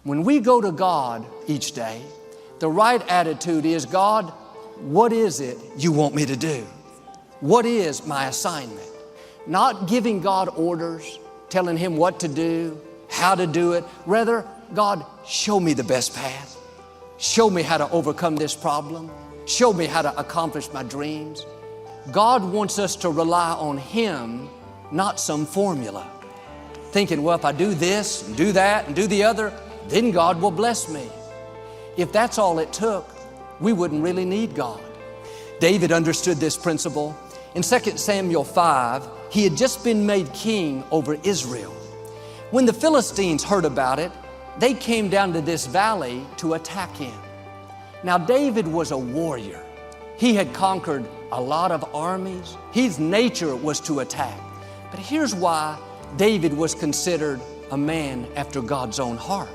When we go to God each day, the right attitude is, God, what is it you want me to do? What is my assignment? Not giving God orders, telling Him what to do, how to do it. Rather, God, show me the best path. Show me how to overcome this problem. Show me how to accomplish my dreams. God wants us to rely on Him, not some formula. Thinking, well, if I do this and do that and do the other, then God will bless me. If that's all it took, we wouldn't really need God. David understood this principle. In 2 Samuel 5, he had just been made king over Israel. When the Philistines heard about it, they came down to this valley to attack him. Now, David was a warrior. He had conquered a lot of armies. His nature was to attack. But here's why David was considered a man after God's own heart.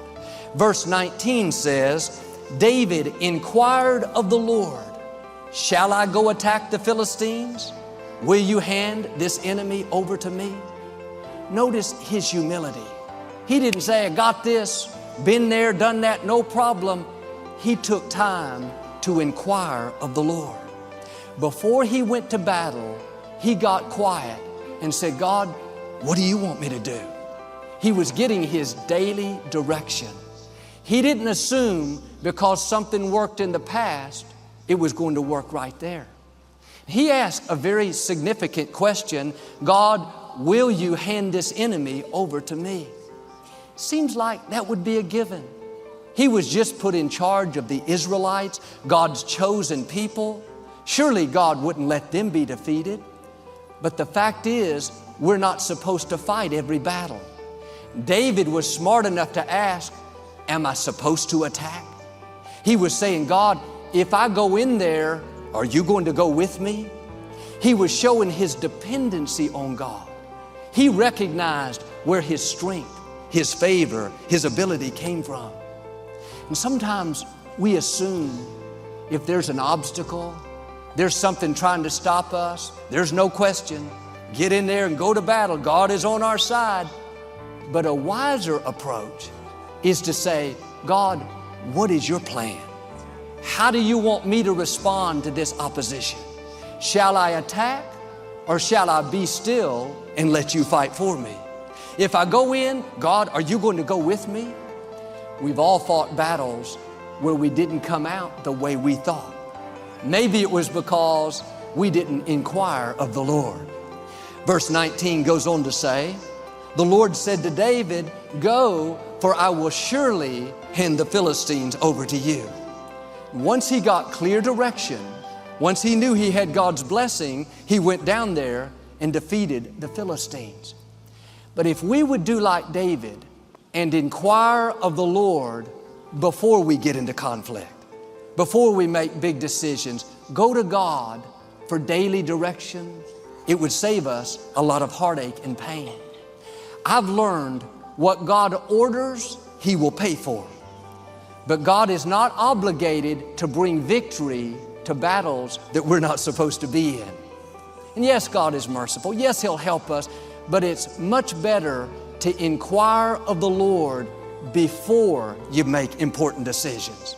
Verse 19 says, David inquired of the Lord, shall I go attack the Philistines? Will you hand this enemy over to me? Notice his humility. He didn't say, I got this, been there, done that, no problem. He took time to inquire of the Lord. Before he went to battle, he got quiet and said, God, what do you want me to do? He was getting his daily direction. He didn't assume because something worked in the past, it was going to work right there. He asked a very significant question, God, will you hand this enemy over to me? Seems like that would be a given. He was just put in charge of the Israelites, God's chosen people. Surely God wouldn't let them be defeated. But the fact is, we're not supposed to fight every battle. David was smart enough to ask, am I supposed to attack? He was saying, God, if I go in there, are you going to go with me? He was showing his dependency on God. He recognized where his strength, his favor, his ability came from. And sometimes we assume if there's an obstacle, there's something trying to stop us, there's no question. Get in there and go to battle. God is on our side. But a wiser approach is to say, God, what is your plan? How do you want me to respond to this opposition? Shall I attack or shall I be still and let you fight for me? If I go in, God, are you going to go with me? We've all fought battles where we didn't come out the way we thought. Maybe it was because we didn't inquire of the Lord. Verse 19 goes on to say, the Lord said to David, go, for I will surely hand the Philistines over to you. Once he got clear direction, once he knew he had God's blessing, he went down there and defeated the Philistines. But if we would do like David and inquire of the Lord before we get into conflict, before we make big decisions, go to God for daily direction, it would save us a lot of heartache and pain. I've learned what God orders, He will pay for. But God is not obligated to bring victory to battles that we're not supposed to be in. And yes, God is merciful. Yes, He'll help us. But it's much better to inquire of the Lord before you make important decisions.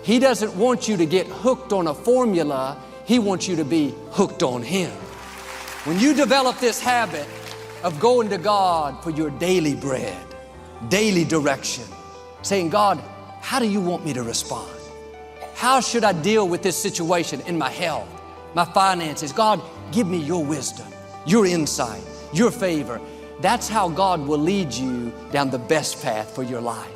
He doesn't want you to get hooked on a formula. He wants you to be hooked on Him. When you develop this habit of going to God for your daily bread, daily direction, saying, God, how do you want me to respond? How should I deal with this situation in my health, my finances? God, give me your wisdom, your insight, your favor. That's how God will lead you down the best path for your life.